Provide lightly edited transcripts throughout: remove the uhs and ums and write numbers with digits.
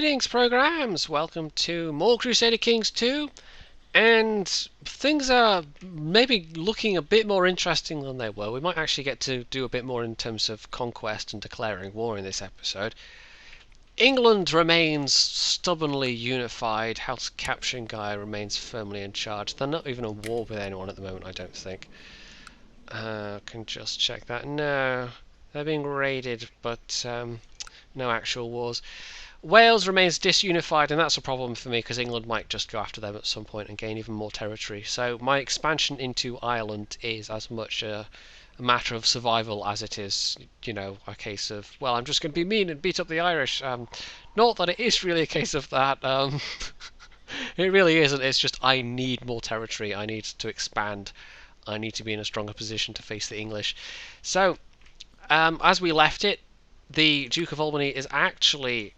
Greetings, programs! Welcome to more Crusader Kings 2, and things are maybe looking a bit more interesting than they were. We might actually get to do a bit more in terms of conquest and declaring war in this episode. England remains stubbornly unified. House Capturing Guy remains firmly in charge. They're not even at war with anyone at the moment, I don't think. Can just check that. No, they're being raided, but no actual wars. Wales remains disunified, and that's a problem for me because England might just go after them at some point and gain even more territory. So my expansion into Ireland is as much a matter of survival as it is, a case of, well, I'm just going to be mean and beat up the Irish. Not that it is really a case of that. It really isn't. It's just I need more territory. I need to expand. I need to be in a stronger position to face the English. So, as we left it, the Duke of Albany is actually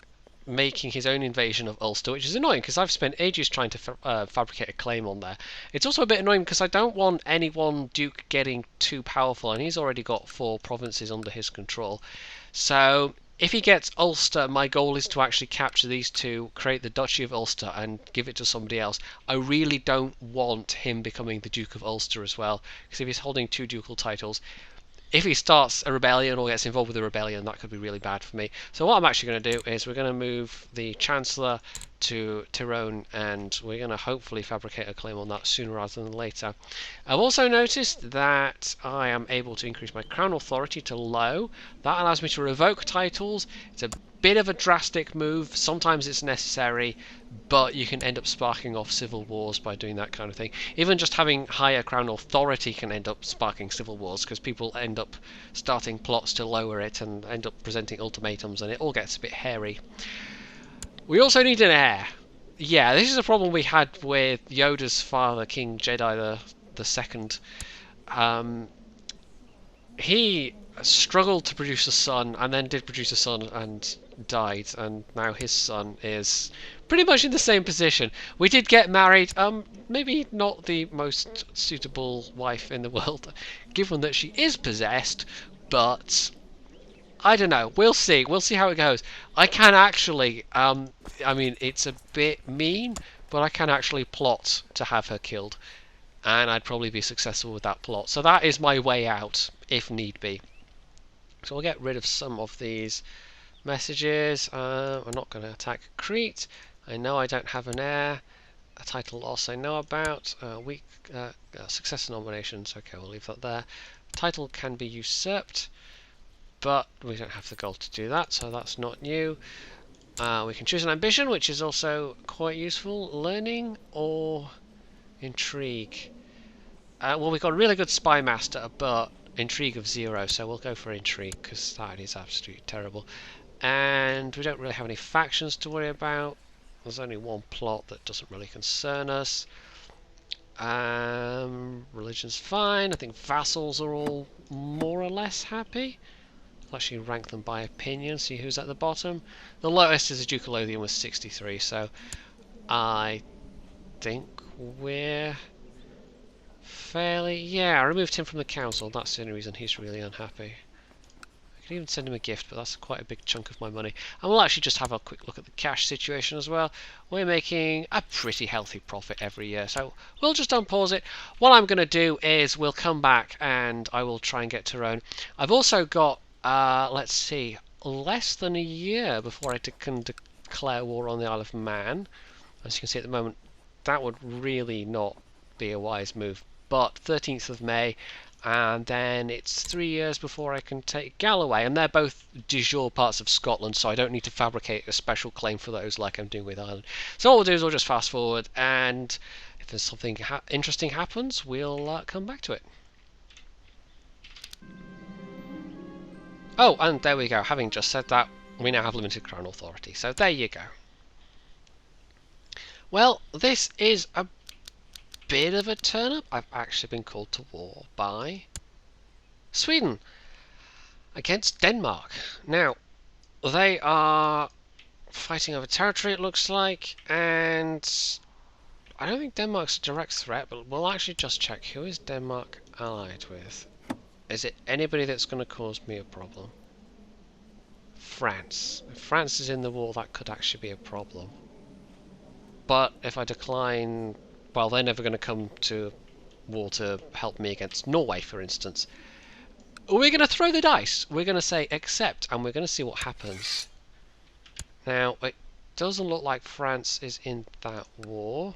making his own invasion of Ulster, which is annoying because I've spent ages trying to fabricate a claim on there. It's also a bit annoying because I don't want any one duke getting too powerful, and he's already got 4 provinces under his control. So if he gets Ulster, my goal is to actually capture these 2, create the Duchy of Ulster, and give it to somebody else. I really don't want him becoming the Duke of Ulster as well, because if he's holding 2 ducal titles, if he starts a rebellion or gets involved with a rebellion, that could be really bad for me. So what I'm actually going to do is we're going to move the Chancellor to Tyrone, and we're going to hopefully fabricate a claim on that sooner rather than later. I've also noticed that I am able to increase my crown authority to low. That allows me to revoke titles. It's a bit of a drastic move. Sometimes it's necessary, but you can end up sparking off civil wars by doing that kind of thing. Even just having higher crown authority can end up sparking civil wars because people end up starting plots to lower it and end up presenting ultimatums, and it all gets a bit hairy. We also need an heir. Yeah, this is a problem we had with Yoda's father, King Jedi the Second. He struggled to produce a son, and then did produce a son and died, and now his son is pretty much in the same position. We did get married, maybe not the most suitable wife in the world, given that she is possessed, but I don't know. We'll see. We'll see how it goes. I can actually, I mean, it's a bit mean, but I can actually plot to have her killed, and I'd probably be successful with that plot. So that is my way out, if need be. So we'll get rid of some of these messages. I'm not going to attack Crete. I know I don't have an heir. A title loss I know about. Weak successor nominations. Okay, we'll leave that there. Title can be usurped, but we don't have the gold to do that, so that's not new. We can choose an ambition, which is also quite useful. Learning or intrigue. Well, we've got a really good spy master, but intrigue of 0, so we'll go for intrigue because that is absolutely terrible. And we don't really have any factions to worry about. There's only one plot that doesn't really concern us. Religion's fine. I think vassals are all more or less happy. I'll actually rank them by opinion, see who's at the bottom. The lowest is a Duke of Lothian with 63, so I think we're fairly... Yeah, I removed him from the council. That's the only reason he's really unhappy. I could even send him a gift, but that's quite a big chunk of my money. And we'll actually just have a quick look at the cash situation as well. We're making a pretty healthy profit every year, so we'll just unpause it. What I'm going to do is we'll come back and I will try and get Tyrone. I've also got, let's see, less than a year before I can declare war on the Isle of Man. As you can see at the moment, that would really not be a wise move. But 13th of May, and then it's 3 years before I can take Galloway, and they're both de jure parts of Scotland, so I don't need to fabricate a special claim for those like I'm doing with Ireland. So what we'll do is we'll just fast forward, and if there's something interesting happens, we'll come back to it. Oh, and there we go. Having just said that, we now have limited crown authority, so there you go. Well, this is a bit of a turn up. I've actually been called to war by Sweden against Denmark. Now, they are fighting over territory, it looks like, and I don't think Denmark's a direct threat, but we'll actually just check. Who is Denmark allied with? Is it anybody that's going to cause me a problem? France. If France is in the war, that could actually be a problem. But if I decline, well, they're never going to come to war to help me against Norway, for instance. We're going to throw the dice. We're going to say accept, and we're going to see what happens. Now, it doesn't look like France is in that war.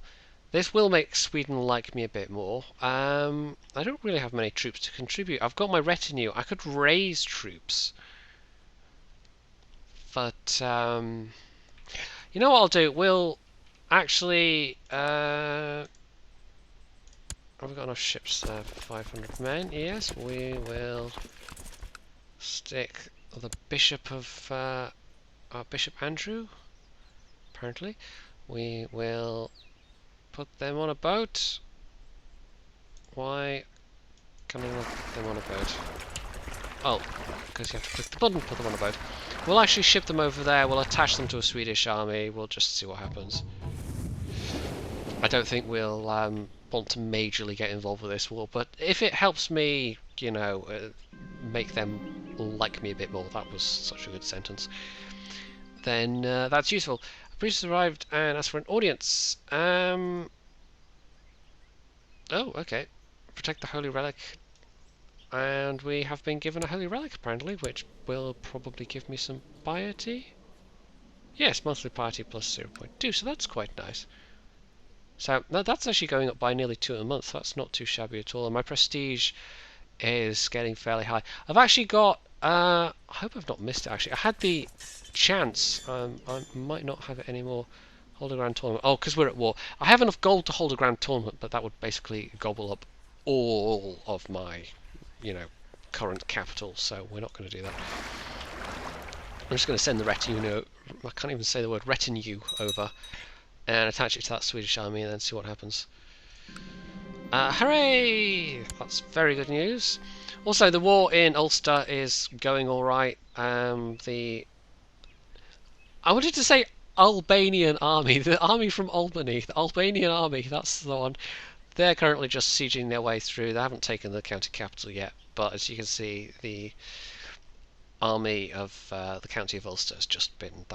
This will make Sweden like me a bit more. I don't really have many troops to contribute. I've got my retinue. I could raise troops. But, you know what I'll do? We'll actually... have we got enough ships there for 500 men? Yes, we will stick the Bishop of... Bishop Andrew, apparently. We will put them on a boat. Why can we not put them on a boat? Oh, because you have to click the button to put them on a boat. We'll actually ship them over there. We'll attach them to a Swedish army. We'll just see what happens. I don't think we'll want to majorly get involved with this war, but if it helps me, you know, make them like me a bit more, that was such a good sentence, then that's useful. A priest has arrived and asked for an audience. Oh, okay. Protect the holy relic. And we have been given a holy relic, apparently, which will probably give me some piety. Yes, monthly piety plus 0.2, so that's quite nice. So that's actually going up by nearly 2 a month. That's not too shabby at all. And my prestige is getting fairly high. I've actually got... I hope I've not missed it, actually. I had the chance. I might not have it anymore. Hold a grand tournament. Oh, because we're at war. I have enough gold to hold a grand tournament, but that would basically gobble up all of my, you know, current capital. So we're not going to do that. I'm just going to send the retinue. I can't even say the word retinue over, and attach it to that Swedish army, and then see what happens. Hooray! That's very good news. Also, the war in Ulster is going all right. I wanted to say Albanian army, the army from Albany, the Albanian army. That's the one. They're currently just sieging their way through. They haven't taken the county capital yet, but as you can see, the army of the county of Ulster has just been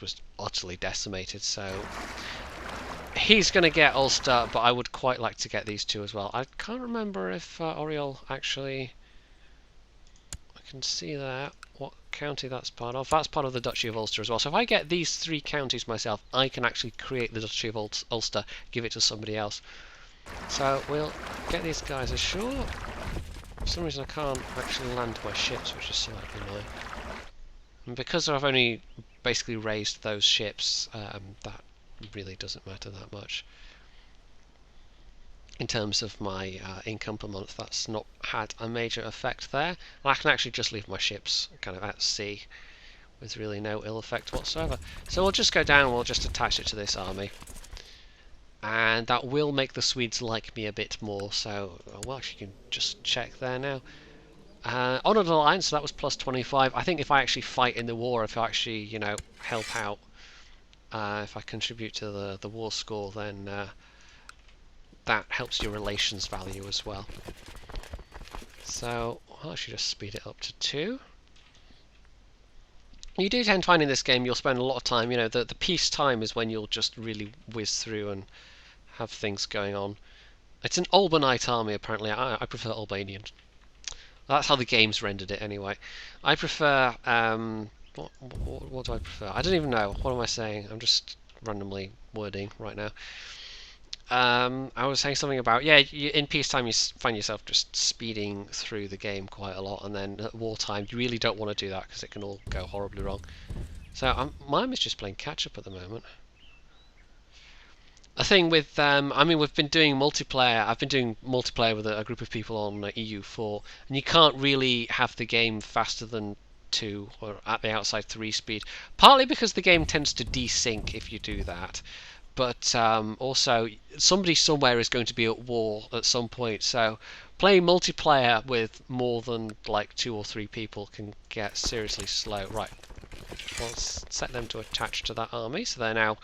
was utterly decimated. So he's going to get Ulster, but I would quite like to get these two as well. I can't remember if Oriel actually... I can see that. What county that's part of? That's part of the Duchy of Ulster as well. So if I get these 3 counties myself, I can actually create the Duchy of Ulster, give it to somebody else. So we'll get these guys ashore. For some reason I can't actually land my ships, which is slightly annoying. And because I've only basically raised those ships, that really doesn't matter that much. In terms of my income per month, that's not had a major effect there. And I can actually just leave my ships kind of at sea with really no ill effect whatsoever. So we'll just go down and we'll just attach it to this army. And that will make the Swedes like me a bit more. So, well, you can just check there now. Honoured Alliance, so that was plus 25. I think if I actually fight in the war, if I actually, you know, help out, if I contribute to the war score, then that helps your relations value as well. So I'll actually just speed it up to 2. You do tend to find in this game you'll spend a lot of time, you know, the peace time is when you'll just really whiz through and have things going on. It's an Albanite army apparently. I prefer Albanian. That's how the game's rendered it anyway. I prefer, what do I prefer? I don't even know. What am I saying? I'm just randomly wording right now. I was saying something about, yeah, in peacetime you find yourself just speeding through the game quite a lot, and then at wartime you really don't want to do that because it can all go horribly wrong. So mine is just playing catch up at the moment. A thing with, I mean, we've been doing multiplayer. I've been doing multiplayer with a group of people on EU4, and you can't really have the game faster than 2 or at the outside 3 speed. Partly because the game tends to desync if you do that. But also, somebody somewhere is going to be at war at some point, so playing multiplayer with more than like 2 or 3 people can get seriously slow. Right, let's set them to attach to that army, so they're now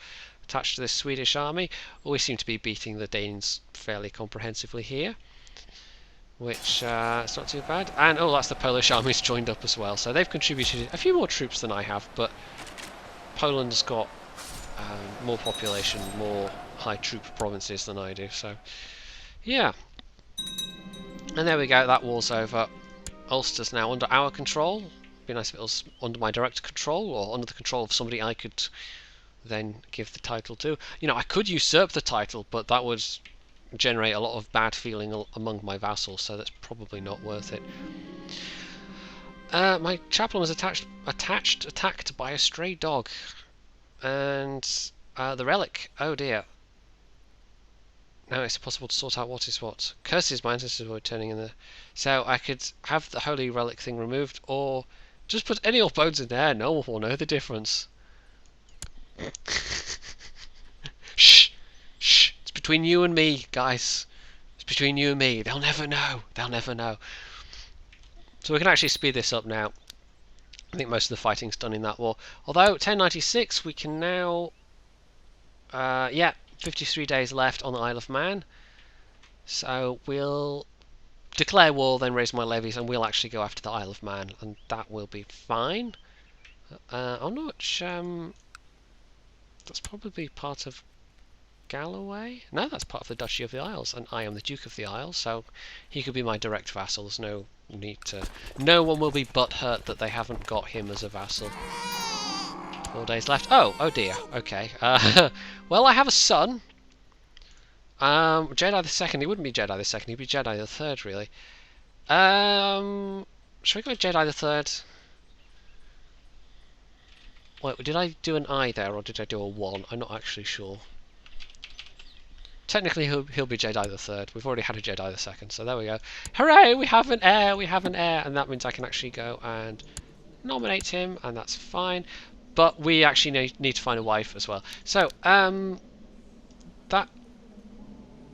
attached to this Swedish army. We seem to be beating the Danes fairly comprehensively here. which it's not too bad. And oh, that's the Polish army's joined up as well, so they've contributed a few more troops than I have, but Poland's got more population, more high troop provinces than I do, so yeah. And there we go, that war's over. Ulster's now under our control. It'd be nice if it was under my direct control, or under the control of somebody I could then give the title to. You know, I could usurp the title, but that would generate a lot of bad feeling among my vassals, so that's probably not worth it. My chaplain was attacked by a stray dog, and the relic. Oh dear. Now it's possible to sort out what is what. Curses, my ancestors were turning in the. So I could have the holy relic thing removed, or just put any old bones in there. No one will know the difference. Shh, shh. It's between you and me, guys. It's between you and me. They'll never know. They'll never know. So we can actually speed this up now. I think most of the fighting's done in that war. Although 1096, we can now. Yeah, 53 days left on the Isle of Man. So we'll declare war, then raise my levies, and we'll actually go after the Isle of Man, and that will be fine. I'm not. That's probably part of Galloway? No, that's part of the Duchy of the Isles, and I am the Duke of the Isles, so he could be my direct vassal. There's no need to. No one will be butthurt that they haven't got him as a vassal. 4 days left. Oh dear. Okay. Well, I have a son. Jedi the Second. He wouldn't be Jedi the Second. He'd be Jedi the Third, really. Should we go with Jedi the Third? Wait, did I do an I there, or did I do a 1? I'm not actually sure. Technically, he'll be Jedi the Third. We've already had a Jedi the Second, so there we go. Hooray! We have an heir. We have an heir, and that means I can actually go and nominate him, and that's fine. But we actually need to find a wife as well. So, that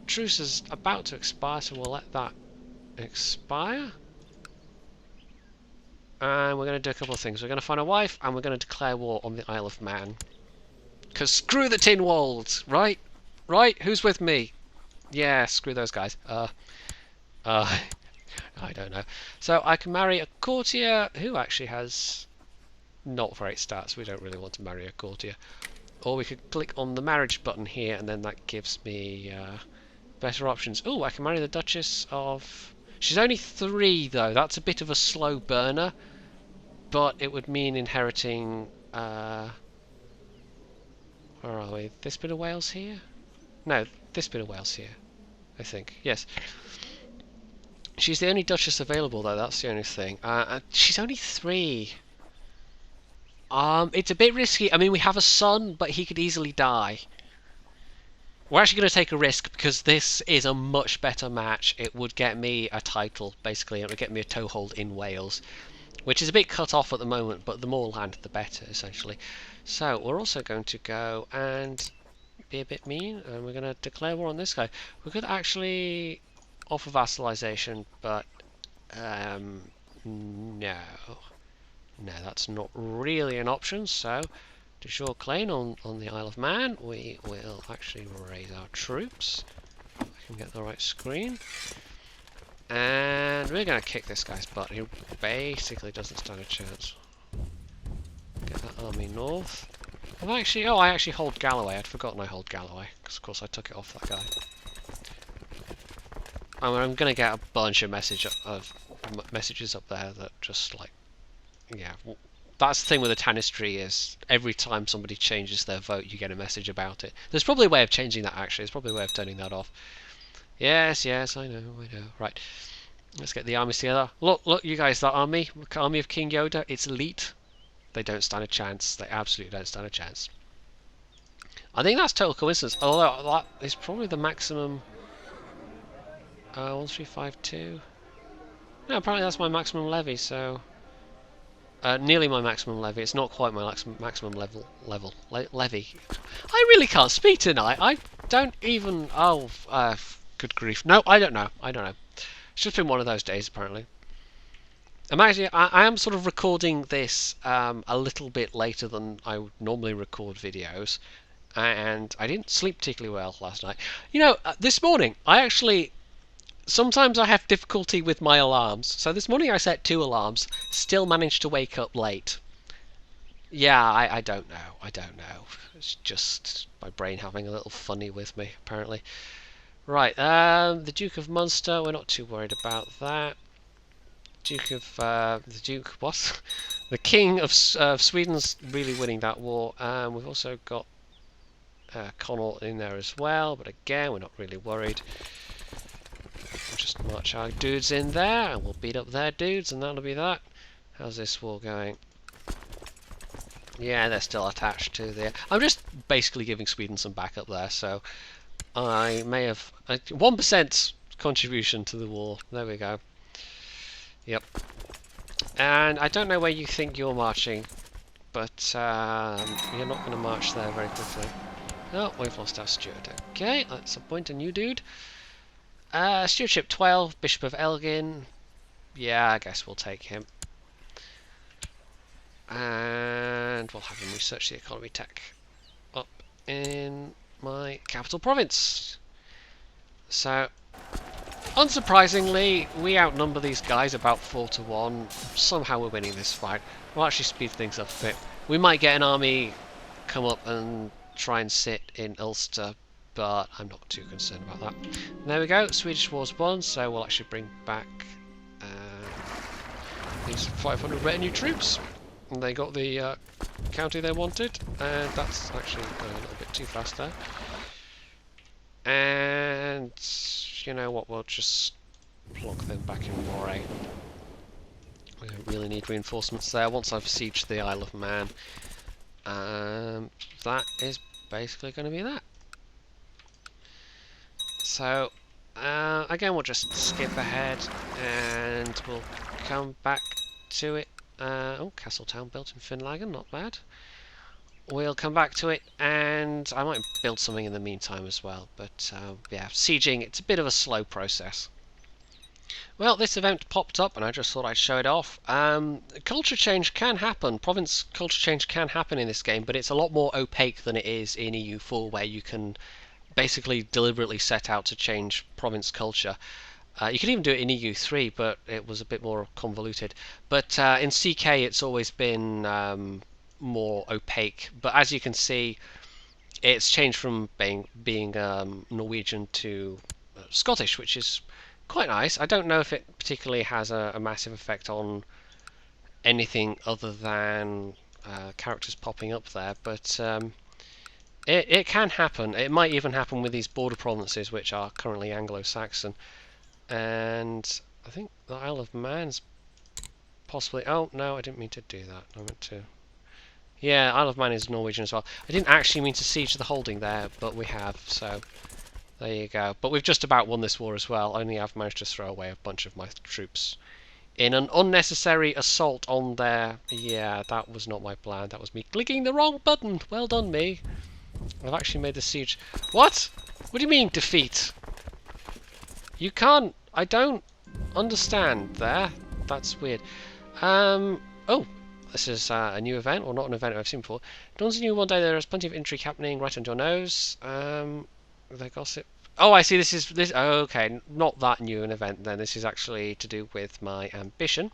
truce is about to expire, so we'll let that expire. And we're going to do a couple of things. We're going to find a wife, and we're going to declare war on the Isle of Man. Because screw the Tynwald, right? Right? Who's with me? Yeah, screw those guys. I don't know. So I can marry a courtier who actually has not great stats. We don't really want to marry a courtier. Or we could click on the marriage button here, and then that gives me better options. Oh, I can marry the Duchess of... She's only 3, though. That's a bit of a slow burner. But it would mean inheriting... where are we? This bit of Wales here? No, this bit of Wales here. I think. Yes. She's the only Duchess available, though. That's the only thing. She's only 3. It's a bit risky. I mean, we have a son, but he could easily die. We're actually going to take a risk because this is a much better match. It would get me a title, basically. It would get me a toehold in Wales, which is a bit cut off at the moment, but the more land, the better, essentially. So we're also going to go and be a bit mean, and we're going to declare war on this guy. We could actually offer vassalization, but no. No, that's not really an option, so de jure claim on the Isle of Man, we will actually raise our troops. I can get the right screen. And we're going to kick this guy's butt. He basically doesn't stand a chance. Get that army north. I actually hold Galloway. I'd forgotten I hold Galloway, because of course I took it off that guy. I'm going to get a bunch of messages up there that just like, yeah, that's the thing with the Tanistry is every time somebody changes their vote, you get a message about it. There's probably a way of changing that, actually. There's probably a way of turning that off. Yes, I know. Right, let's get the armies together. Look, you guys, that army of King Yoda, it's elite. They don't stand a chance. They absolutely don't stand a chance. I think that's total coincidence, although that is probably the maximum... 1352... No, apparently that's my maximum levy, so... nearly my maximum levy. It's not quite my maximum levy. I really can't speak tonight. I don't even... Oh, good grief. No, I don't know. It's just been one of those days, apparently. I am sort of recording this a little bit later than I would normally record videos. And I didn't sleep particularly well last night. You know, this morning, I actually Sometimes I have difficulty with my alarms. So this morning I set 2 alarms, still managed to wake up late. Yeah, I don't know. I don't know. It's just my brain having a little funny with me, apparently. Right, the Duke of Munster, we're not too worried about that. What? The King of Sweden's really winning that war. We've also got Connaught in there as well, but again, we're not really worried. We'll just march our dudes in there, and we'll beat up their dudes, and that'll be that. How's this war going? Yeah, they're still attached to the... I'm just basically giving Sweden some backup there, so I may have... 1% contribution to the war. There we go. Yep. And I don't know where you think you're marching, but you're not going to march there very quickly. Oh, we've lost our steward. Okay, let's appoint a new dude. Stewardship 12, Bishop of Elgin. Yeah, I guess we'll take him. And we'll have him research the economy tech up in my capital province. So, unsurprisingly, we outnumber these guys about 4-1. Somehow we're winning this fight. We'll actually speed things up a bit. We might get an army come up and try and sit in Ulster, but I'm not too concerned about that. And there we go, Swedish war's won, so we'll actually bring back these 500 retinue troops. And they got the county they wanted, and that's actually going a little bit too fast there. And you know what, we'll just plonk them back in Moray. We don't really need reinforcements there. Once I've sieged the Isle of Man, that is basically going to be that. So again, we'll just skip ahead and we'll come back to it. Oh, Castle Town built in Finlagen, not bad. We'll come back to it, and I might build something in the meantime as well. But yeah, sieging, it's a bit of a slow process. Well, this event popped up, and I just thought I'd show it off. Culture change can happen. Province culture change can happen in this game, but it's a lot more opaque than it is in EU4, where you can basically deliberately set out to change province culture. You could even do it in EU3, but it was a bit more convoluted. But in CK, it's always been more opaque. But as you can see, it's changed from being Norwegian to Scottish, which is quite nice. I don't know if it particularly has a massive effect on anything other than characters popping up there, but it can happen. It might even happen with these border provinces, which are currently Anglo-Saxon. And I think the Isle of Man's possibly... Oh, no, I didn't mean to do that. I meant to... Yeah, Isle of Man is Norwegian as well. I didn't actually mean to siege the holding there, but we have, so there you go. But we've just about won this war as well, only I've managed to throw away a bunch of my troops in an unnecessary assault on their... Yeah, that was not my plan. That was me clicking the wrong button. Well done, me. I've actually made the siege... What? What do you mean, defeat? You can't... I don't understand there. That's weird. Oh, this is a new event, or not an event I've seen before. Dawns a new one day. There is plenty of intrigue happening right under your nose. The gossip. Oh, I see. This is this. Oh, okay, not that new an event then. This is actually to do with my ambition.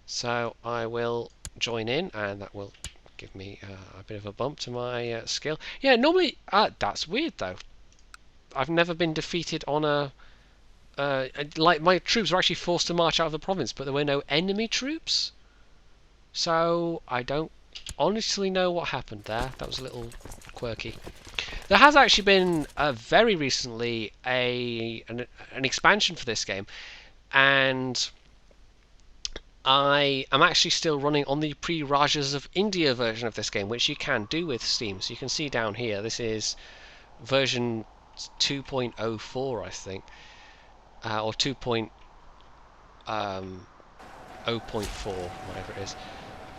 So I will join in, and that will give me a bit of a bump to my skill. Yeah, normally that's weird though. I've never been defeated on a. Like my troops were actually forced to march out of the province, but there were no enemy troops. So I don't honestly know what happened there. That was a little quirky. There has actually been very recently an expansion for this game, and I am actually still running on the pre-Rajas of India version of this game, which you can do with Steam. So you can see down here, this is version 2.04, I think. Or 2.0.4, whatever it is.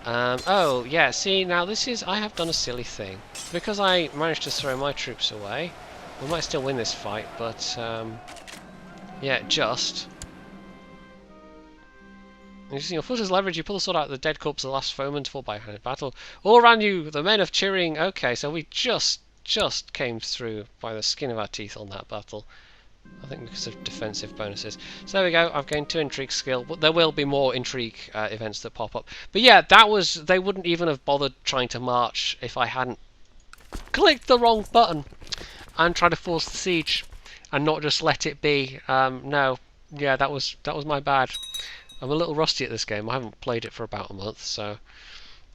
Oh, yeah, see, now this is... I have done a silly thing. Because I managed to throw my troops away, we might still win this fight, but... yeah, just... Using your foot as leverage, you pull the sword out of the dead corpse of the last foeman to fall by hand in battle. All around you, the men of cheering... Okay, so we just came through by the skin of our teeth on that battle. I think because of defensive bonuses. So there we go. I've gained 2 intrigue skill. But there will be more intrigue events that pop up. But yeah, that was. They wouldn't even have bothered trying to march if I hadn't clicked the wrong button and tried to force the siege and not just let it be. No, yeah, that was my bad. I'm a little rusty at this game. I haven't played it for about a month, so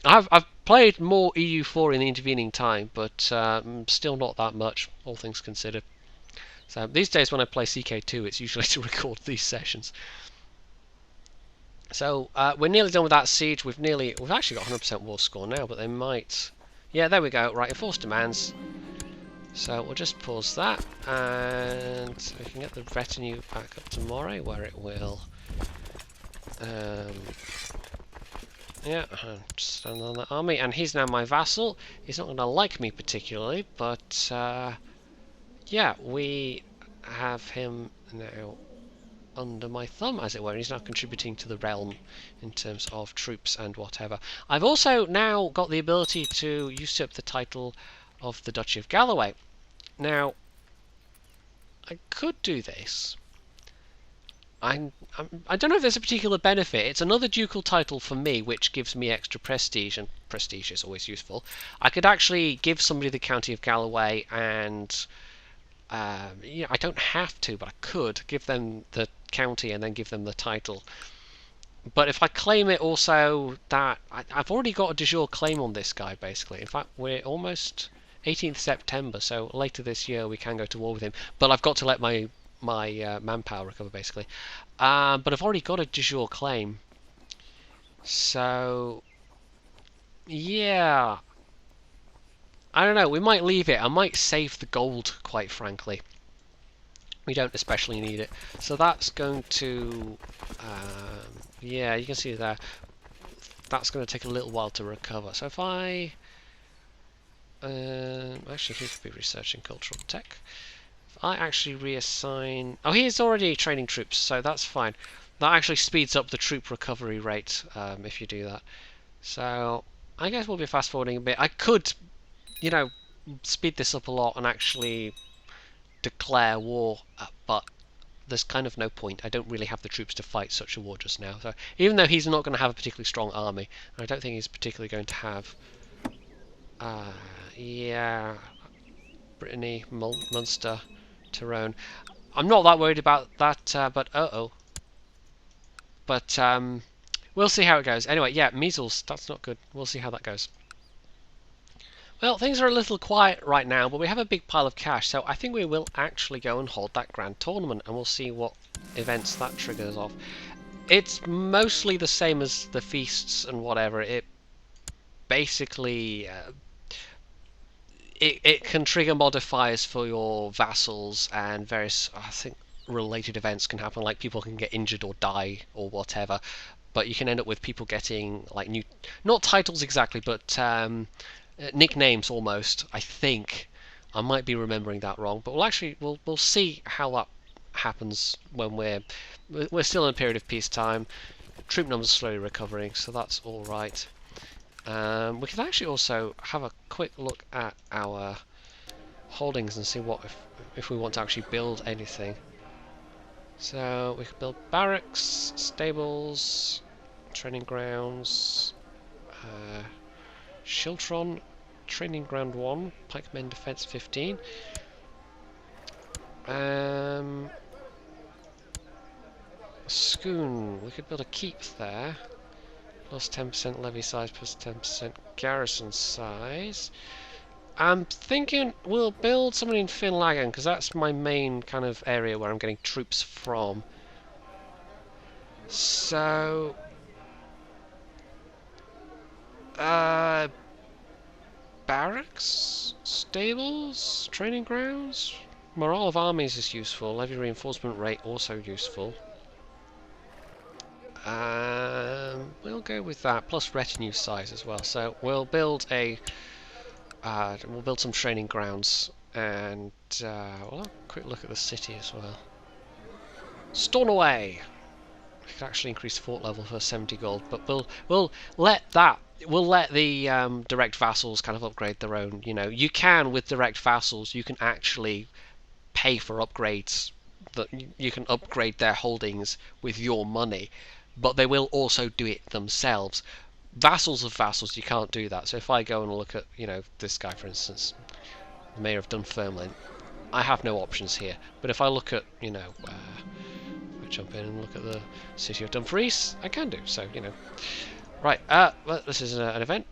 I've played more EU4 in the intervening time, but still not that much, all things considered. So these days when I play CK2, it's usually to record these sessions. So we're nearly done with that siege. We've actually got 100% war score now, but they might. Yeah, there we go. Right, enforce demands. So we'll just pause that, and we can get the retinue back up to Moray, where it will. Yeah, stand on that army, and he's now my vassal. He's not going to like me particularly, but yeah, we have him now under my thumb, as it were, and he's now contributing to the realm in terms of troops and whatever. I've also now got the ability to usurp the title of the Duchy of Galloway. Now, I could do this. I don't know if there's a particular benefit. It's another ducal title for me, which gives me extra prestige, and prestige is always useful. I could actually give somebody the County of Galloway, and I don't have to, but I could give them the county and then give them the title. But if I claim it also, that I've already got a de jure claim on this guy, basically. In fact, we're almost 18th September, so later this year we can go to war with him. But I've got to let my manpower recover, basically. But I've already got a de jure claim. So, yeah. I don't know, we might leave it. I might save the gold, quite frankly. We don't especially need it. So that's going to... yeah, you can see there. That's going to take a little while to recover. So if I... actually, he could be researching cultural tech. I actually reassign... Oh, he is already training troops, so that's fine. That actually speeds up the troop recovery rate if you do that. So I guess we'll be fast forwarding a bit. I could, you know, speed this up a lot and actually declare war, but there's kind of no point. I don't really have the troops to fight such a war just now. So even though he's not going to have a particularly strong army, I don't think he's particularly going to have... yeah... Brittany, Munster... Tyrone. I'm not that worried about that, but But we'll see how it goes. Anyway, yeah, measles. That's not good. We'll see how that goes. Well, things are a little quiet right now, but we have a big pile of cash, so I think we will actually go and hold that grand tournament, and we'll see what events that triggers off. It's mostly the same as the feasts and whatever. It basically... It can trigger modifiers for your vassals, and various, I think, related events can happen, like people can get injured or die or whatever, but you can end up with people getting like new, not titles exactly, but nicknames almost. I think I might be remembering that wrong, but we'll see how that happens when we're still in a period of peacetime. Troop numbers are slowly recovering, so that's all right. We can actually also have a quick look at our holdings and see what if we want to actually build anything. So we could build barracks, stables, training grounds, Shiltron, training ground 1, pikemen defense 15. Schoon, we could build a keep there. Plus 10% levy size, plus 10% garrison size. I'm thinking we'll build something in Finlagan, because that's my main kind of area where I'm getting troops from. So... barracks? Stables? Training grounds? Morale of armies is useful. Levy reinforcement rate also useful. We'll go with that, plus retinue size as well. So we'll build some training grounds, and we'll have a quick look at the city as well. Stornoway. We could actually increase fort level for 70 gold, but we'll let the direct vassals kind of upgrade their own. You know, you can with direct vassals, you can actually pay for upgrades that you can upgrade their holdings with your money, but they will also do it themselves. Vassals of vassals, you can't do that. So if I go and look at, this guy, for instance, the Mayor of Dunfermline, I have no options here. But if I look at, I jump in and look at the City of Dumfries, I can do. So, Right, well, this is an event.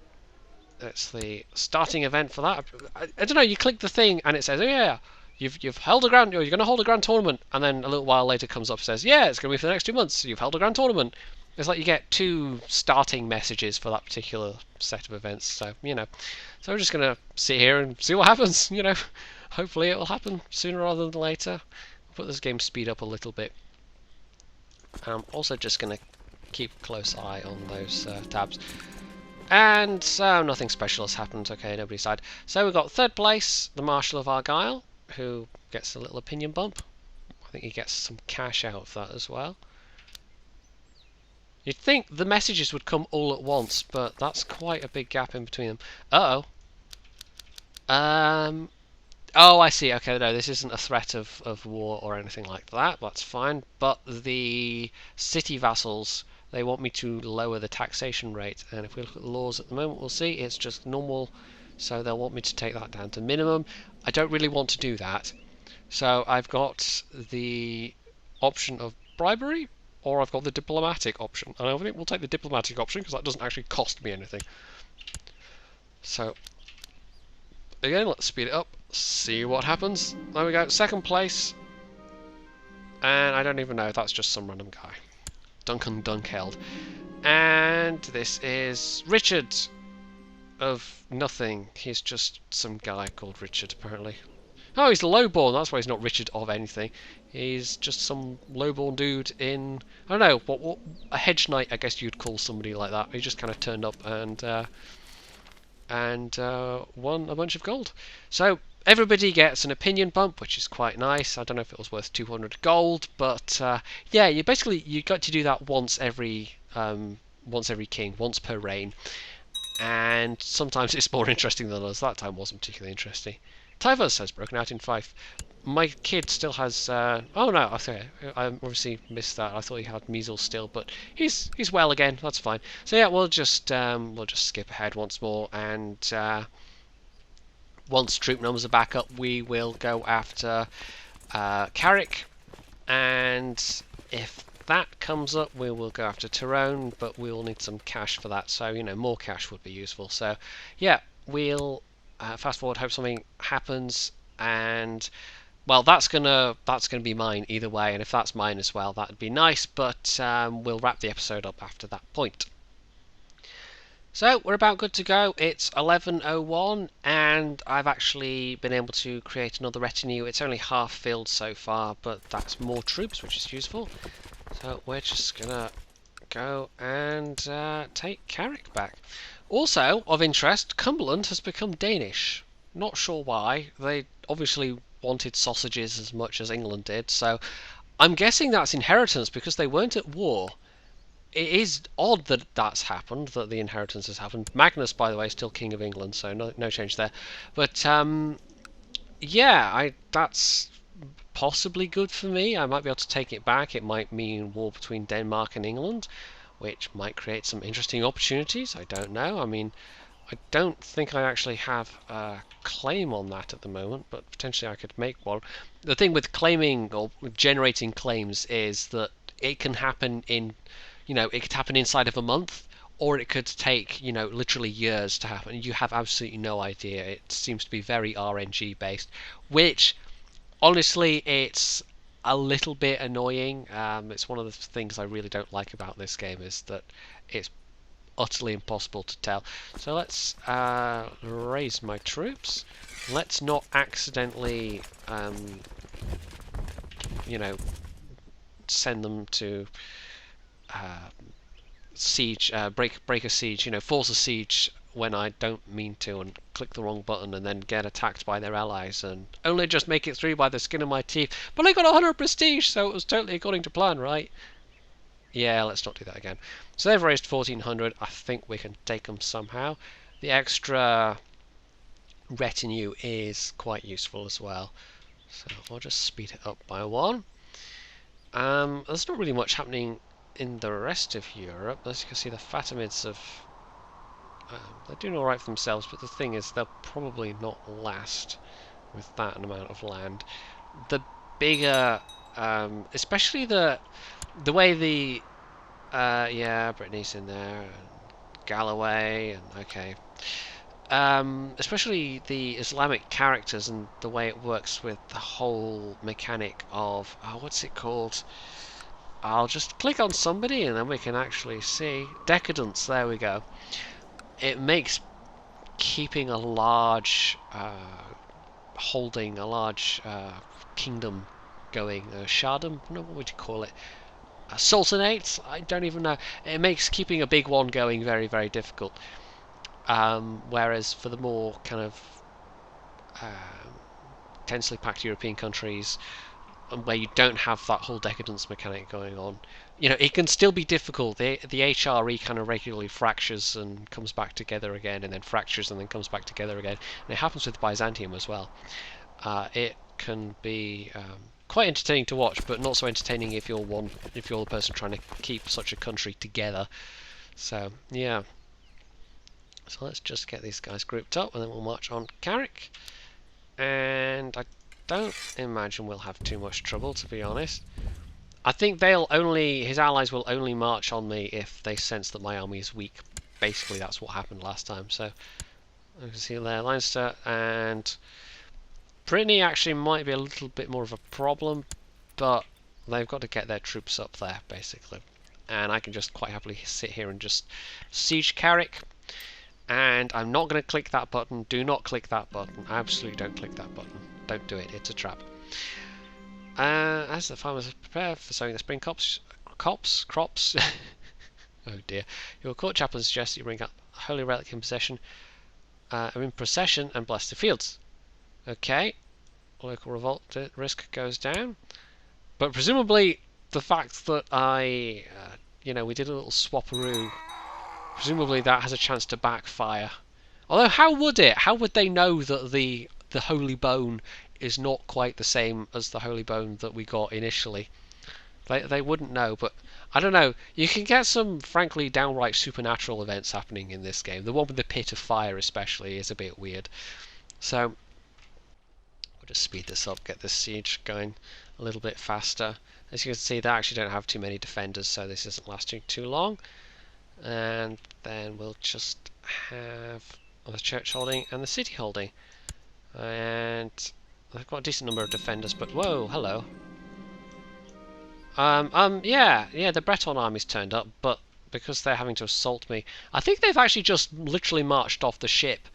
That's the starting event for that. I don't know, you click the thing and it says, oh yeah, you've held a grand, or you're going to hold a grand tournament, and then a little while later comes up and says, yeah, it's going to be for the next 2 months, you've held a grand tournament. It's like you get 2 starting messages for that particular set of events, so, So I'm just going to sit here and see what happens, Hopefully it will happen sooner rather than later. I'll put this game speed up a little bit. I'm also just going to keep a close eye on those tabs. And so nothing special has happened. Okay, nobody's died. So we've got 3rd place, the Marshal of Argyle, who gets a little opinion bump. I think he gets some cash out of that as well. You'd think the messages would come all at once, but that's quite a big gap in between them. Uh-oh. Oh, I see. Okay, no, this isn't a threat of war or anything like that. That's fine. But the city vassals, they want me to lower the taxation rate. And if we look at the laws at the moment, we'll see it's just normal. So they'll want me to take that down to minimum. I don't really want to do that. So I've got the option of bribery, or I've got the diplomatic option. And I think we'll take the diplomatic option because that doesn't actually cost me anything. So again, let's speed it up, see what happens. There we go, 2nd place. And I don't even know, that's just some random guy. Duncan Dunkeld. And this is Richard of nothing. He's just some guy called Richard, apparently. Oh, he's lowborn, that's why he's not Richard of anything. He's just some lowborn dude in, I don't know, what a hedge knight, I guess you'd call somebody like that. He just kind of turned up and won a bunch of gold. So everybody gets an opinion bump, which is quite nice. I don't know if it was worth 200 gold, but yeah, you got to do that once every king, once per reign, and sometimes it's more interesting than others. That time wasn't particularly interesting. Tyvus has broken out in Fife. My kid still has. Oh no, I obviously missed that. I thought he had measles still, but he's well again. That's fine. So yeah, we'll just skip ahead once more, and once troop numbers are back up, we will go after Carrick, and if that comes up, we will go after Tyrone, but we will need some cash for that. So more cash would be useful. So yeah, we'll fast forward. Hope something happens, and well, that's gonna be mine either way, and if that's mine as well, that'd be nice, but we'll wrap the episode up after that point. So we're about good to go. It's 11:01, and I've actually been able to create another retinue. It's only half filled so far, but that's more troops, which is useful. So we're just gonna go and take Carrick back. Also, of interest, Cumberland has become Danish. Not sure why. They obviously wanted sausages as much as England did, so I'm guessing that's inheritance because they weren't at war. It is odd that that's happened, that the inheritance has happened. Magnus, by the way, is still King of England, so no change there. But yeah, that's possibly good for me. I might be able to take it back. It might mean war between Denmark and England, which might create some interesting opportunities. I don't know. I mean, I don't think I actually have a claim on that at the moment, but potentially I could make one. The thing with claiming or generating claims is that it can happen in, it could happen inside of a month, or it could take, literally years to happen. You have absolutely no idea. It seems to be very RNG based, which, honestly, it's a little bit annoying. It's one of the things I really don't like about this game is that it's utterly impossible to tell. So let's raise my troops. Let's not accidentally, send them to siege, break a siege, force a siege when I don't mean to, and click the wrong button and then get attacked by their allies and only just make it through by the skin of my teeth. But I got 100 prestige, so it was totally according to plan, right? Yeah, let's not do that again. So they've raised 1400. I think we can take them somehow. The extra retinue is quite useful as well. So we'll just speed it up by 1. There's not really much happening in the rest of Europe. As you can see, the Fatimids have they're doing all right for themselves, but the thing is, they'll probably not last with that amount of land. The bigger, especially the way the yeah, Brittany's in there, and Galloway, and okay. Especially the Islamic characters and the way it works with the whole mechanic of what's it called? I'll just click on somebody and then we can actually see decadence. There we go. It makes keeping a large holding a large kingdom going, Shardom, no, what would you call it? Sultanate? I don't even know. It makes keeping a big one going very, very difficult. Whereas for the more kind of densely packed European countries, where you don't have that whole decadence mechanic going on, you know, it can still be difficult. The HRE kind of regularly fractures and comes back together again, and then fractures and then comes back together again. And it happens with Byzantium as well. It can be quite entertaining to watch, but not so entertaining if you're the person trying to keep such a country together. So yeah. So let's just get these guys grouped up, and then we'll march on Carrick. And I don't imagine we'll have too much trouble, to be honest. I think his allies will only march on me if they sense that my army is weak. Basically, that's what happened last time. So you can see there, Leinster and Brittany actually might be a little bit more of a problem, but they've got to get their troops up there, basically. And I can just quite happily sit here and just siege Carrick. And I'm not going to click that button. Do not click that button. Absolutely don't click that button. Don't do it. It's a trap. As the farmers prepare for sowing the spring crops. Oh dear. Your court chaplain suggests you bring up a holy relic in procession and bless the fields. Okay. Local revolt risk goes down. But presumably the fact that we did a little swapperoo, presumably that has a chance to backfire. Although, how would it? How would they know that the holy bone is not quite the same as the holy bone that we got initially? They wouldn't know, but I don't know. You can get some, frankly, downright supernatural events happening in this game. The one with the pit of fire especially is a bit weird. So, we'll just speed this up, get this siege going a little bit faster. As you can see, they actually don't have too many defenders, so this isn't lasting too long. And then we'll just have the church holding and the city holding. And I've got a decent number of defenders, but whoa, hello. Yeah, the Breton army's turned up, but because they're having to assault me, I think they've actually just literally marched off the ship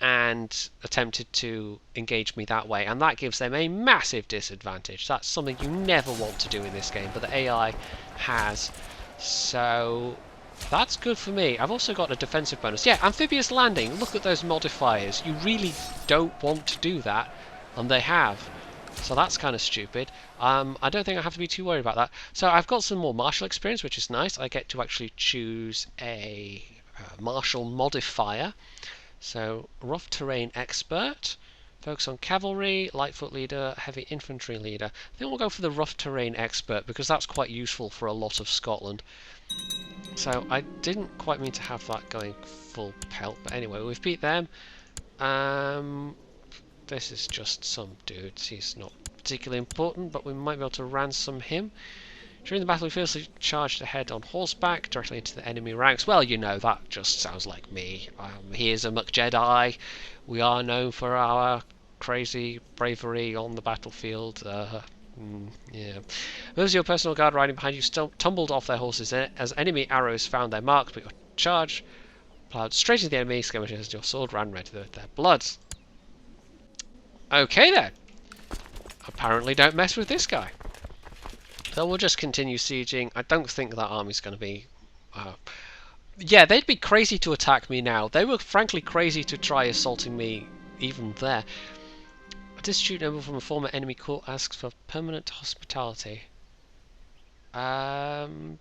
and attempted to engage me that way, and that gives them a massive disadvantage. That's something you never want to do in this game, but the AI has. So that's good for me. I've also got a defensive bonus. Yeah, amphibious landing. Look at those modifiers. You really don't want to do that, and they have. So that's kind of stupid. I don't think I have to be too worried about that. So I've got some more martial experience, which is nice. I get to actually choose a martial modifier. So rough terrain expert. Focus on cavalry, lightfoot leader, heavy infantry leader. I think we'll go for the rough terrain expert because that's quite useful for a lot of Scotland. So I didn't quite mean to have that going full pelt, but anyway, we've beat them. This is just some dude. He's not particularly important, but we might be able to ransom him. During the battle, we fiercely charged ahead on horseback, directly into the enemy ranks. Well, you know, that just sounds like me. Here's a Jedi. We are known for our crazy bravery on the battlefield. Yeah. Those of your personal guard riding behind you still tumbled off their horses as enemy arrows found their marks, but your charge plowed straight into the enemy skirmishers as your sword ran red with their blood. Okay then. Apparently don't mess with this guy. So we'll just continue sieging. I don't think that army's going to be... yeah, they'd be crazy to attack me now. They were frankly crazy to try assaulting me even there. A destitute noble from a former enemy court asks for permanent hospitality. 15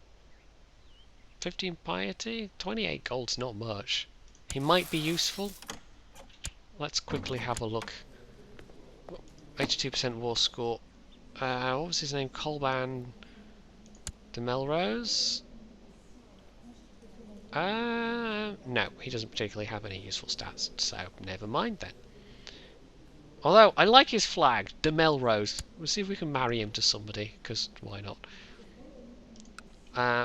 piety? 28 gold's not much. He might be useful. Let's quickly have a look. 82% war score. What was his name? Kolban De Melrose? No, he doesn't particularly have any useful stats, so never mind then. Although, I like his flag, De Melrose. We'll see if we can marry him to somebody, because why not?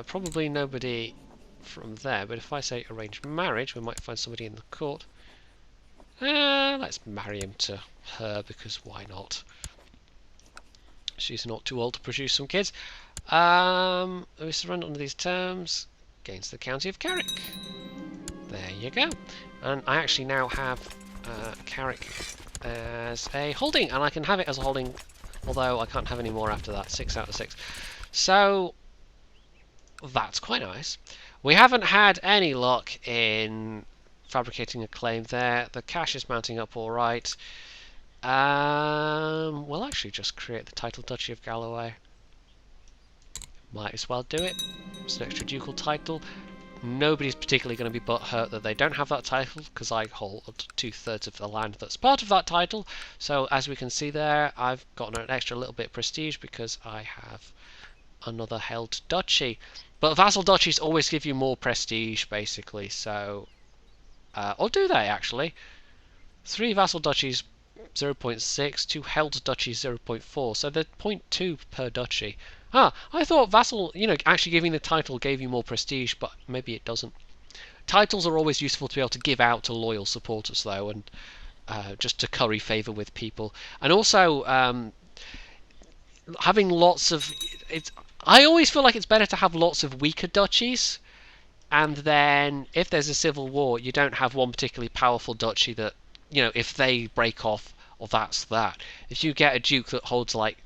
Probably nobody from there, but if I say arrange marriage, we might find somebody in the court. Let's marry him to her, because why not? She's not too old to produce some kids. We surrender under these terms against the county of Carrick. There you go. And I actually now have Carrick as a holding, and I can have it as a holding, although I can't have any more after that. 6 out of 6. So that's quite nice. We haven't had any luck in fabricating a claim there. The cash is mounting up all right. We'll actually just create the title Duchy of Galloway. Might as well do it. It's an extra ducal title. Nobody's particularly going to be butthurt that they don't have that title, because I hold 2/3 of the land that's part of that title. So as we can see there, I've gotten an extra little bit of prestige because I have another held duchy. But vassal duchies always give you more prestige, basically. So, or do they actually? 3 vassal duchies 0.6, 2 held duchies 0.4, so they're 0.2 per duchy. I thought vassal, actually giving the title gave you more prestige, but maybe it doesn't. Titles are always useful to be able to give out to loyal supporters, though, and just to curry favour with people. And also, having lots of... I always feel like it's better to have lots of weaker duchies, and then if there's a civil war, you don't have one particularly powerful duchy that, if they break off, well, that's that. If you get a duke that holds like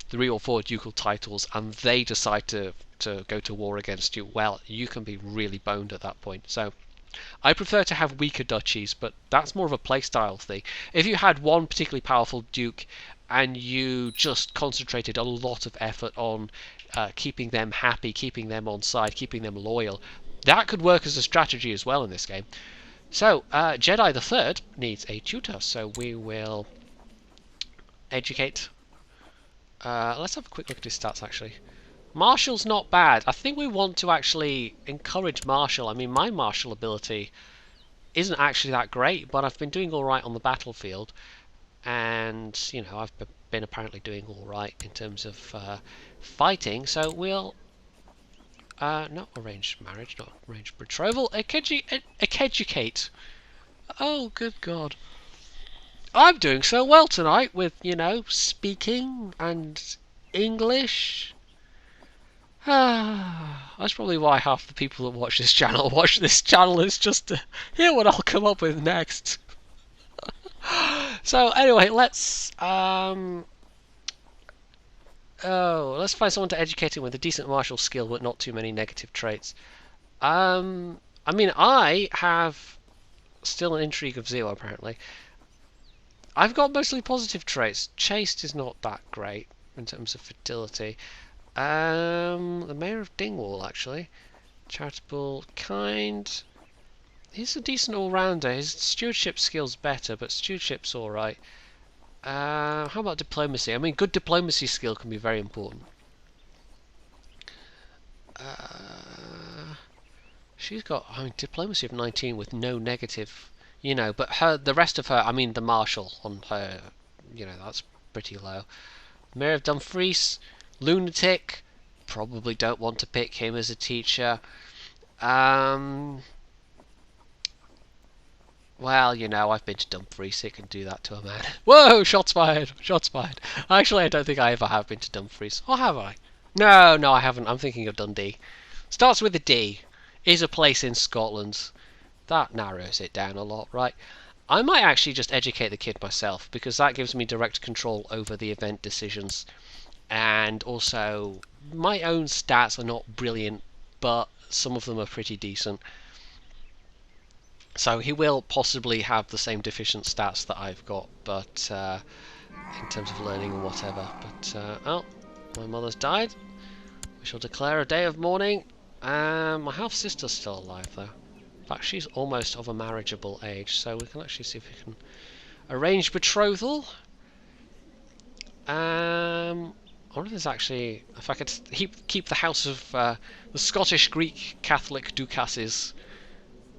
3 or 4 ducal titles and they decide to go to war against you, well, you can be really boned at that point. So I prefer to have weaker duchies, but that's more of a playstyle thing. If you had one particularly powerful duke and you just concentrated a lot of effort on keeping them happy, keeping them on side, keeping them loyal, that could work as a strategy as well in this game. So, Jedi the Third needs a tutor, so we will educate. Let's have a quick look at his stats, actually. Martial's not bad. I think we want to actually encourage martial. I mean, my martial ability isn't actually that great, but I've been doing alright on the battlefield. And, I've been apparently doing alright in terms of fighting, so we'll... not arranged marriage, not arranged betrothal. Educate. Oh, good God. I'm doing so well tonight with, speaking and English. That's probably why half the people that watch this channel is just to hear what I'll come up with next. So anyway, let's find someone to educate him with a decent martial skill but not too many negative traits. I mean, I have still an intrigue of 0 apparently. I've got mostly positive traits. Chaste is not that great in terms of fertility. The Mayor of Tynwald, actually. Charitable, kind. He's a decent all-rounder. His stewardship skill's better, but stewardship's alright. How about diplomacy? I mean, good diplomacy skill can be very important. She's got, diplomacy of 19 with no negative, but the rest of her, I mean, the marshal on her, that's pretty low. Mayor of Dumfries, lunatic, probably don't want to pick him as a teacher. Well, I've been to Dumfries, it can do that to a man. Whoa, shots fired, shots fired. Actually, I don't think I ever have been to Dumfries. Or have I? No, I haven't. I'm thinking of Dundee. Starts with a D. Is a place in Scotland. That narrows it down a lot, right? I might actually just educate the kid myself, because that gives me direct control over the event decisions. And also, my own stats are not brilliant, but some of them are pretty decent. So he will possibly have the same deficient stats that I've got, but in terms of learning and whatever. But, oh, my mother's died. We shall declare a day of mourning. My half-sister's still alive, though. In fact, she's almost of a marriageable age, so we can actually see if we can arrange betrothal. I wonder if there's actually, if I could keep the house of the Scottish Greek Catholic Ducasses,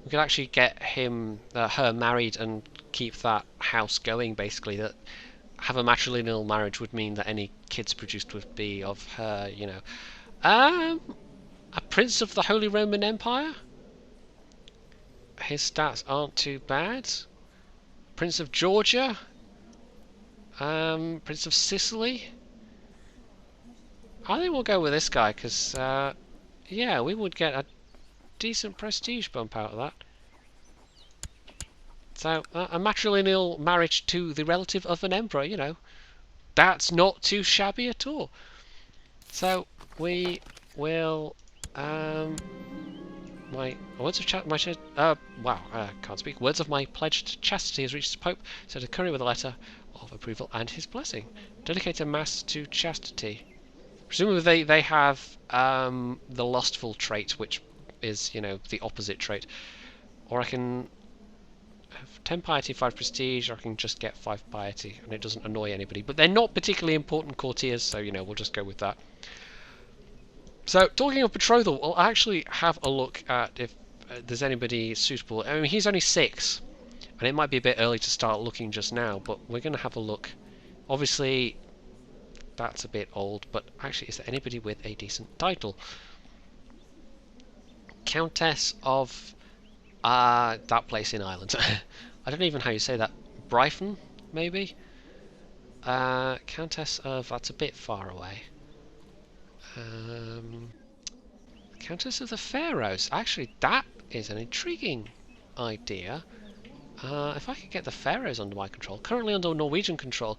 we could actually get her married and keep that house going. Basically, that have a matrilineal marriage would mean that any kids produced would be of her. A prince of the Holy Roman Empire. His stats aren't too bad. Prince of Georgia. Prince of Sicily. I think we'll go with this guy because, yeah, we would get a decent prestige bump out of that. So, a matrilineal marriage to the relative of an emperor, that's not too shabby at all. So, we will, my words of can't speak. Words of my pledged chastity has reached the Pope, sent a courier with a letter of approval and his blessing. Dedicate a mass to chastity. Presumably they have the lustful trait, which is, the opposite trait. Or I can have 10 piety, 5 prestige, or I can just get 5 piety, and it doesn't annoy anybody. But they're not particularly important courtiers, so, we'll just go with that. So, talking of betrothal, we'll actually have a look at if there's anybody suitable. I mean, he's only 6, and it might be a bit early to start looking just now, but we're going to have a look. Obviously, that's a bit old, but actually, is there anybody with a decent title? Countess of that place in Ireland. I don't even know how you say that. Bryphon, maybe? Countess of... that's a bit far away. Countess of the Faroes. Actually, that is an intriguing idea. If I could get the Faroes under my control. Currently under Norwegian control,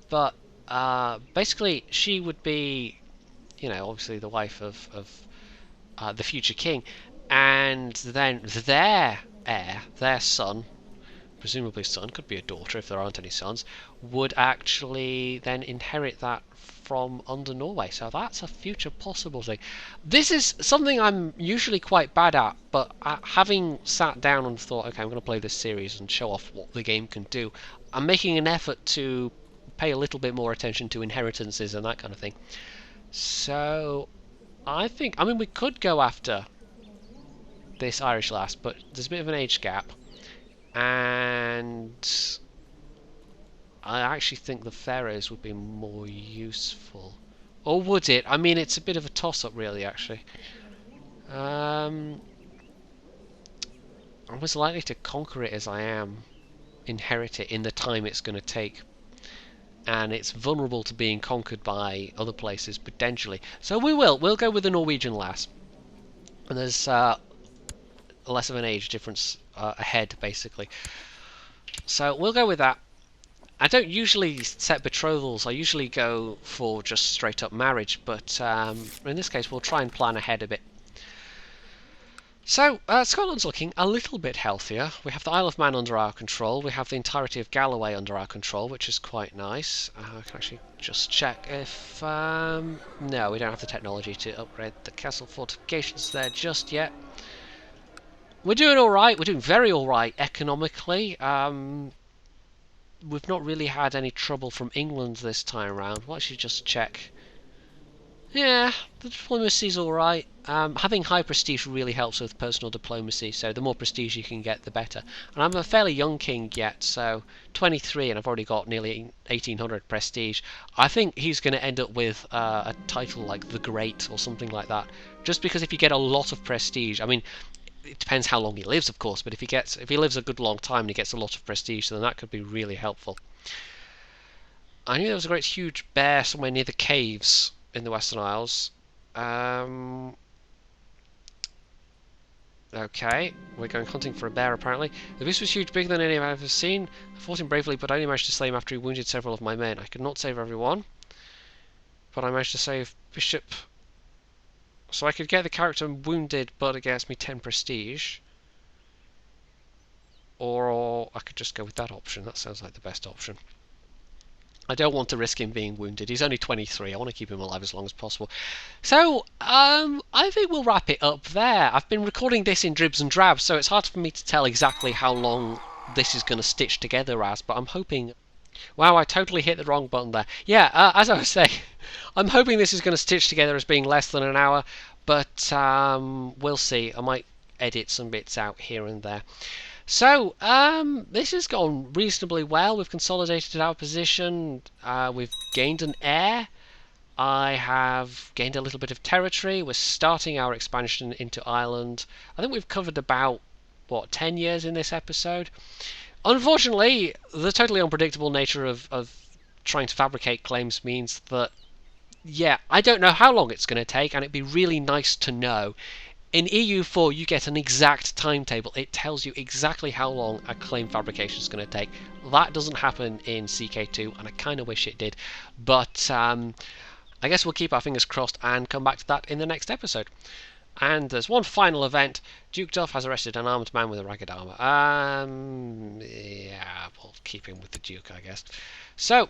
but basically she would be, obviously the wife of the future king, and then their heir, their son, presumably son, could be a daughter if there aren't any sons, would actually then inherit that from under Norway. So that's a future possible thing. This is something I'm usually quite bad at, but having sat down and thought, okay, I'm going to play this series and show off what the game can do, I'm making an effort to pay a little bit more attention to inheritances and that kind of thing. So I mean, we could go after this Irish lass, but there's a bit of an age gap, and I actually think the Faroes would be more useful. Or would it? I mean, it's a bit of a toss-up, really, actually. I'm as likely to conquer it as I am inherit it in the time it's going to take. And it's vulnerable to being conquered by other places, potentially. So we'll go with the Norwegian lass. And there's less of an age difference ahead, basically. So we'll go with that. I don't usually set betrothals, I usually go for just straight up marriage, but in this case we'll try and plan ahead a bit. So, Scotland's looking a little bit healthier. We have the Isle of Man under our control, we have the entirety of Galloway under our control, which is quite nice. I can actually just check if... no, we don't have the technology to upgrade the castle fortifications there just yet. We're doing alright, we're doing very alright economically. We've not really had any trouble from England this time around. Why don't you just check? Yeah, the diplomacy's alright. Having high prestige really helps with personal diplomacy, so the more prestige you can get, the better. And I'm a fairly young king yet, so 23, and I've already got nearly 1800 prestige. I think he's going to end up with a title like the Great or something like that. Just because if you get a lot of prestige, I mean, it depends how long he lives, of course, but if he lives a good long time and he gets a lot of prestige, then that could be really helpful. I knew there was a great huge bear somewhere near the caves in the Western Isles. Okay, we're going hunting for a bear apparently. The beast was huge, bigger than any I've ever seen. I fought him bravely, but I only managed to slay him after he wounded several of my men. I could not save everyone, but I managed to save Bishop. So I could get the character wounded, but it gets me 10 prestige. Or I could just go with that option. That sounds like the best option. I don't want to risk him being wounded. He's only 23. I want to keep him alive as long as possible. So, I think we'll wrap it up there. I've been recording this in dribs and drabs, so it's hard for me to tell exactly how long this is going to stitch together as, but I'm hoping Wow, I totally hit the wrong button there. Yeah, as I was saying, I'm hoping this is going to stitch together as being less than an hour, but we'll see. I might edit some bits out here and there. So, this has gone reasonably well. We've consolidated our position. We've gained an heir. I have gained a little bit of territory. We're starting our expansion into Ireland. I think we've covered about, 10 years in this episode. Unfortunately, the totally unpredictable nature of trying to fabricate claims means that, yeah, I don't know how long it's going to take, and it'd be really nice to know. In EU4, you get an exact timetable. It tells you exactly how long a claim fabrication is going to take. That doesn't happen in CK2, and I kind of wish it did. But I guess we'll keep our fingers crossed and come back to that in the next episode. And there's one final event. Duke Duff has arrested an armed man with a ragged armour. Yeah, we'll keep him with the Duke, I guess. So,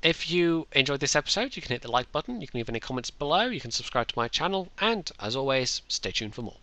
if you enjoyed this episode, you can hit the like button. You can leave any comments below. You can subscribe to my channel. And, as always, stay tuned for more.